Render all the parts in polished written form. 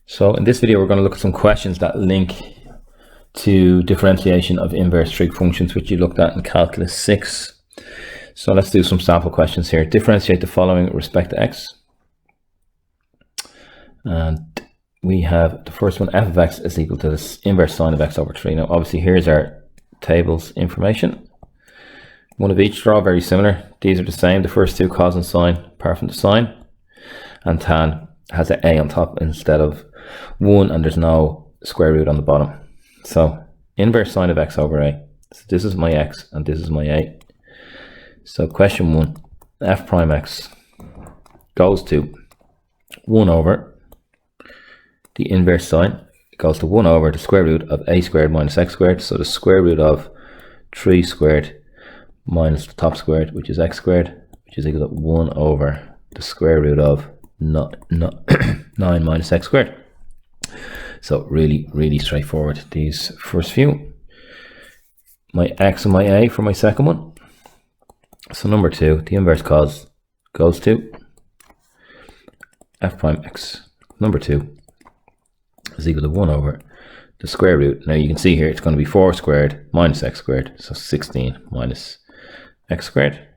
So in this video, we're going to look at some questions that link to differentiation of inverse trig functions, which you looked at in Calculus 6. So let's do some sample questions here. Differentiate the following with respect to x. And we have the first one, f of x is equal to the inverse sine of x over 3. Now, obviously, here's our table's information. One of each, they're all very similar. These are the same. The first two, cos and sine, apart from the sine. And tan has an a on top instead of 1, and there's no square root on the bottom. So inverse sine of x over a. So this is my x and this is my a. So question 1, f prime x goes to 1 over the inverse sine. It goes to 1 over the square root of a squared minus x squared. So the square root of 3 squared minus the top squared, which is x squared, which is equal to 1 over the square root of 9 minus x squared. So really straightforward, these first few. My x and my a for my second one. So number 2, the inverse cos goes to f prime x, number 2, is equal to 1 over the square root. Now you can see here it's going to be 4 squared minus x squared, so 16 minus x squared.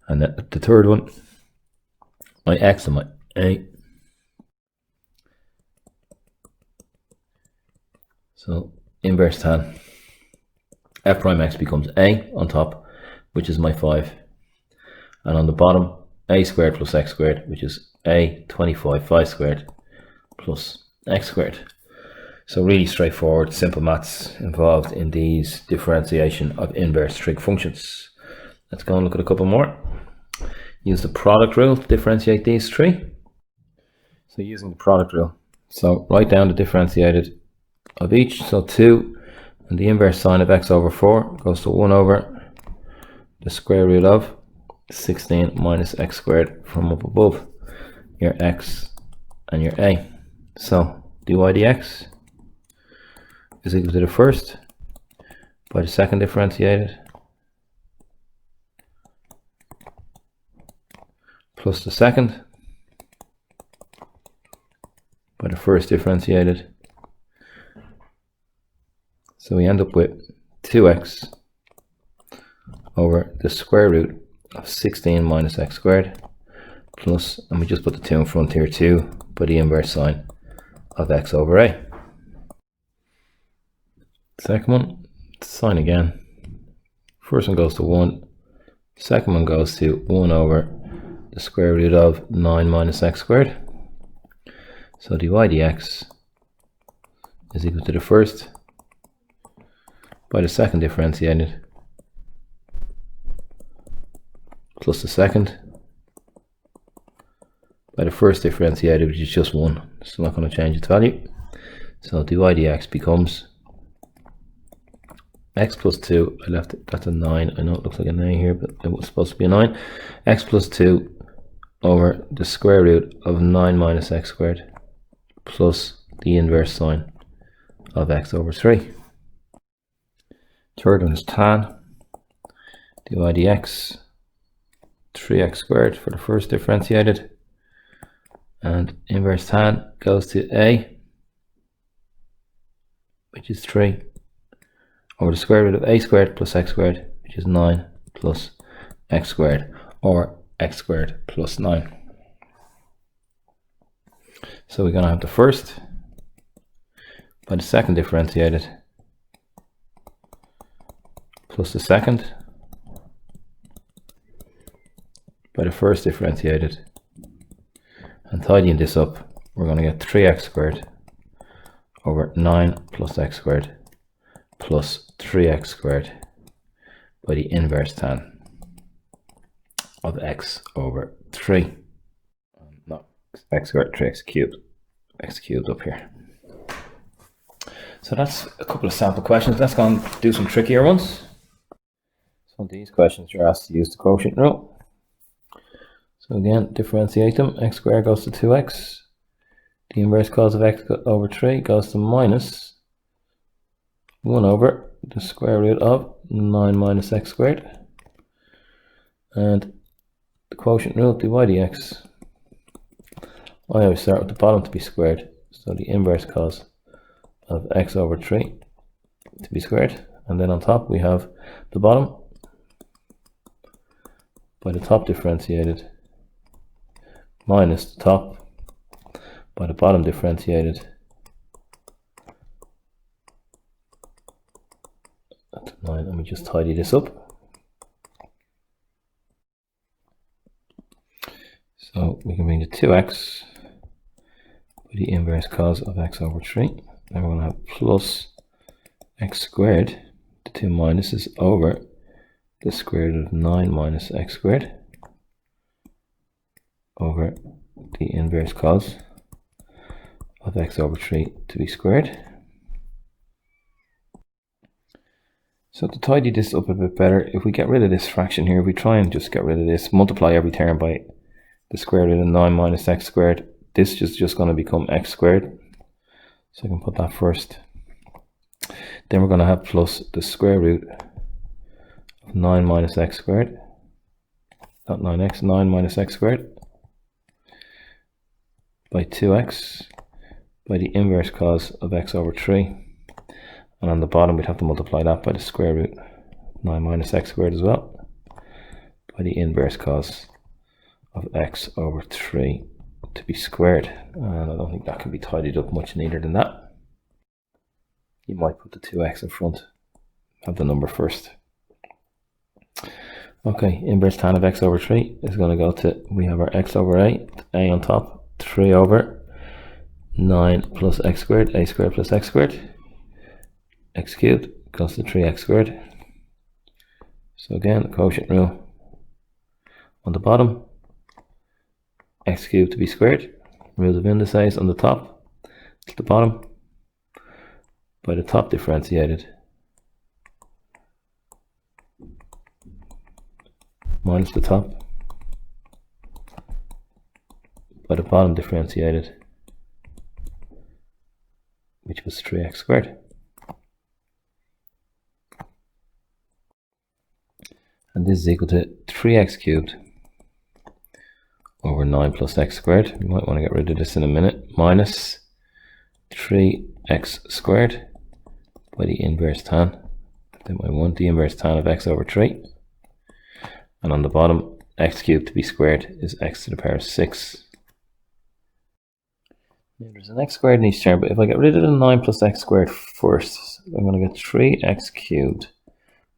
And then the third one, my x and my a. So inverse tan f prime x becomes a on top, which is my 5, and on the bottom a squared plus x squared, which is a 25 5 squared plus x squared. So really straightforward, simple maths involved in these differentiation of inverse trig functions. Let's go and look at a couple more. Use the product rule to differentiate these three. So using the product rule, so write down the differentiated of each. So 2, and the inverse sine of x over 4 goes to 1 over the square root of 16 minus x squared from up above, your x and your a. So dy dx is equal to the first by the second differentiated plus the second by the first differentiated. So we end up with 2x over the square root of 16 minus x squared plus, and we just put the 2 in front here, 2 by the inverse sine of x over a. Second one, sine again. First one goes to 1, second one goes to 1 over the square root of 9 minus x squared. So dy dx is equal to the first by the second differentiated plus the second by the first differentiated, which is just 1. It's not going to change its value. So dy dx becomes x plus 2, I left it, that's a 9. I know it looks like an a here, but it was supposed to be a 9. X plus 2 over the square root of 9 minus x squared plus the inverse sine of x over 3. Third one is tan dy dx 3x squared for the first differentiated, and inverse tan goes to a, which is 3 over the square root of a squared plus x squared, which is 9 plus x squared, or x squared plus 9. So we're going to have the first by the second differentiated plus the second by the first differentiated, and tidying this up, we're going to get 3x squared over 9 plus x squared plus 3x squared by the inverse tan of x over 3. No, x squared 3x cubed up here. So that's a couple of sample questions. Let's go and do some trickier ones. So these questions you're asked to use the quotient rule. So again, differentiate them. X squared goes to 2x. The inverse cos of x over 3 goes to minus 1 over the square root of 9 minus x squared. And the quotient rule, dy dx. I always start with the bottom to be squared. So the inverse cos of x over 3 to be squared. And then on top we have the bottom by the top differentiated minus the top by the bottom differentiated. That's 9. Let me just tidy this up. So we can bring the 2x by the inverse cos of x over 3. Then we're going to have plus x squared, the two minuses, over the square root of 9 minus x squared over the inverse cos of x over 3 to be squared. So to tidy this up a bit better, if we get rid of this fraction here, if we try and just get rid of this, multiply every term by the square root of 9 minus x squared, this is just going to become x squared. So I can put that first. Then we're going to have plus the square root of 9 minus x squared, not 9x, 9 minus x squared by 2x by the inverse cos of x over 3. And on the bottom we'd have to multiply that by the square root 9 minus x squared as well, by the inverse cos of x over 3 to be squared. And I don't think that can be tidied up much neater than that. You might put the 2x in front, have the number first. Okay, inverse tan of x over 3 is going to go to, we have our x over a on top, 3 over 9 plus x squared, a squared plus x squared. X cubed goes to 3x squared. So again, the quotient rule on the bottom, x cubed to be squared, rule of indices on the top to the bottom by the top differentiated minus the top by the bottom differentiated, which was 3x squared. And this is equal to 3x cubed over 9 plus x squared. We might want to get rid of this in a minute. Minus 3x squared by the inverse tan. Then I want the inverse tan of x over 3. And on the bottom, x cubed to be squared is x to the power 6. Now there's an x squared in each term, but if I get rid of the 9 plus x squared first, I'm going to get 3x cubed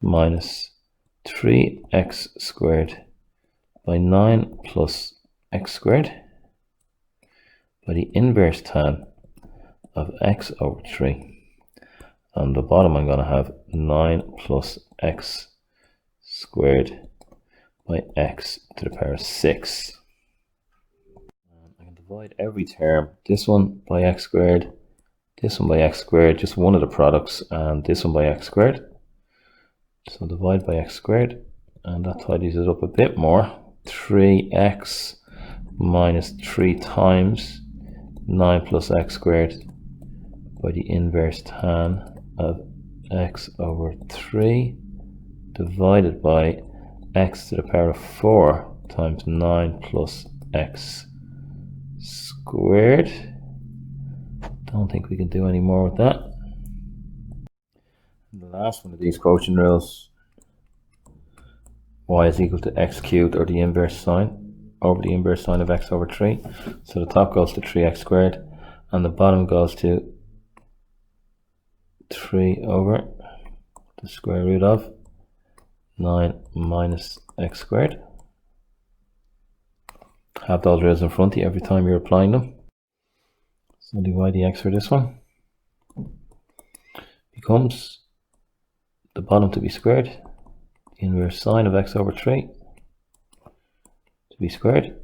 minus 3x squared by 9 plus x squared by the inverse tan of x over 3. On the bottom I'm going to have 9 plus x squared by x to the power 6. I can divide every term, this one by x squared, this one by x squared, just one of the products, and this one by x squared. So divide by x squared, and that tidies it up a bit more. 3x minus 3 times 9 plus x squared by the inverse tan of x over 3 divided by x to the power of 4 times 9 plus x squared. Don't think we can do any more with that. And the last one of these quotient rules, y is equal to x cubed, or the inverse sign, over the inverse sign of x over 3. So the top goes to 3x squared, and the bottom goes to 3 over the square root of 9 minus x squared. Have those rules in front of you every time you're applying them. So divide the x for this one. Becomes the bottom to be squared, the inverse sine of x over 3 to be squared,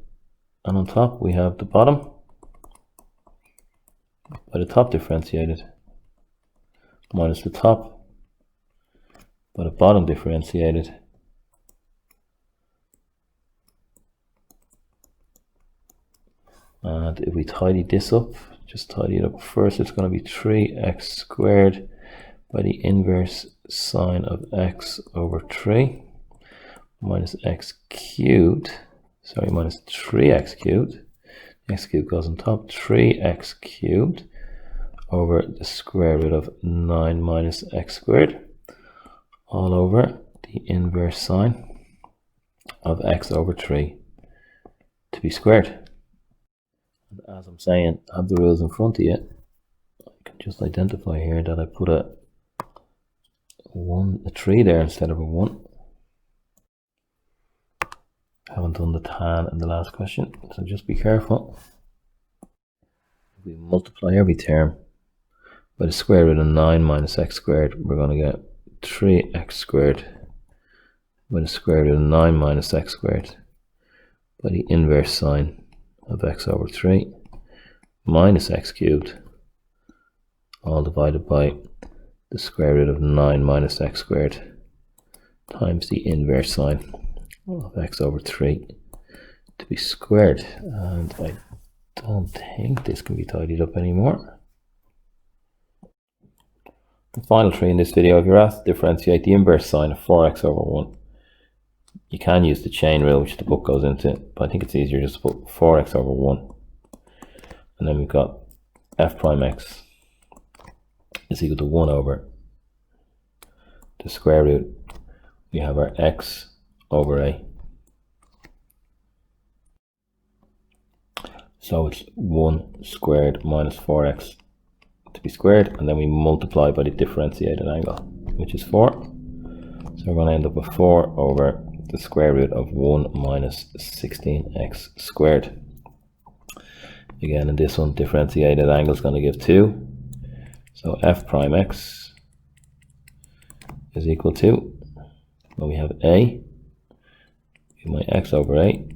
and on top we have the bottom by the top differentiated minus the top by the bottom differentiated and if we tidy this up, just tidy it up first, it's going to be 3x squared by the inverse sine of x over 3 minus x cubed, sorry, minus 3x cubed. x cubed goes on top, 3x cubed over the square root of 9 minus x squared, all over the inverse sine of x over 3 to be squared. And as I'm saying, have the rules in front of you. I can just identify here that I put a 3 there instead of a 1. Haven't done the tan in the last question, so just be careful. If we multiply every term by the square root of 9 minus x squared, we're going to get 3x squared by the square root of 9 minus x squared by the inverse sine of x over 3 minus x cubed, all divided by the square root of 9 minus x squared times the inverse sine of x over 3 to be squared. And I don't think this can be tidied up anymore. The final three in this video, if you're asked to differentiate the inverse sine of 4x over 1, you can use the chain rule, which the book goes into, but I think it's easier just to put 4x over 1. And then we've got f prime x is equal to 1 over the square root. We have our x over a. So it's 1 squared minus 4x to be squared, and then we multiply by the differentiated angle, which is 4. So we're going to end up with 4 over the square root of 1 minus 16x squared. Again, in this one, differentiated angle is going to give 2. So f prime x is equal to, well, we have a, my x over a.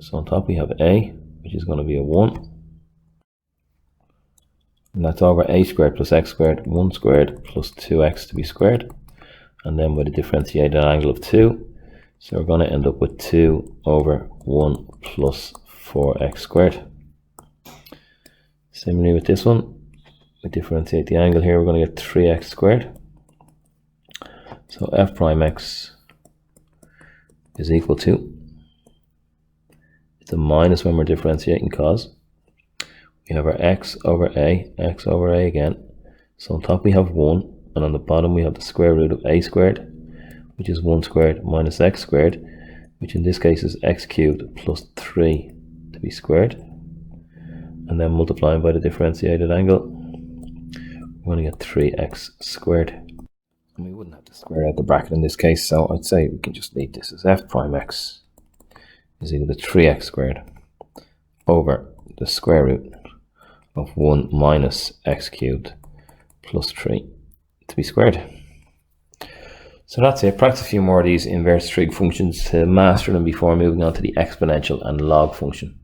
So on top we have a, which is going to be a 1. And that's over a squared plus x squared, 1 squared plus 2x to be squared. And then with a differentiated angle of 2, so we're going to end up with 2 over 1 plus 4x squared. Similarly with this one, we differentiate the angle here, we're going to get 3x squared. So f prime x is equal to, it's a minus when we're differentiating cos. We have our x over a again. So on top we have 1, and on the bottom we have the square root of a squared, which is 1 squared minus x squared, which in this case is x cubed plus 3 to be squared. And then multiplying by the differentiated angle, we're going to get 3x squared. And we wouldn't have to square out the bracket in this case, so I'd say we can just leave this as f prime x is equal to 3x squared over the square root of 1 minus x cubed plus 3 to be squared. So that's it. Practice a few more of these inverse trig functions to master them before moving on to the exponential and log function.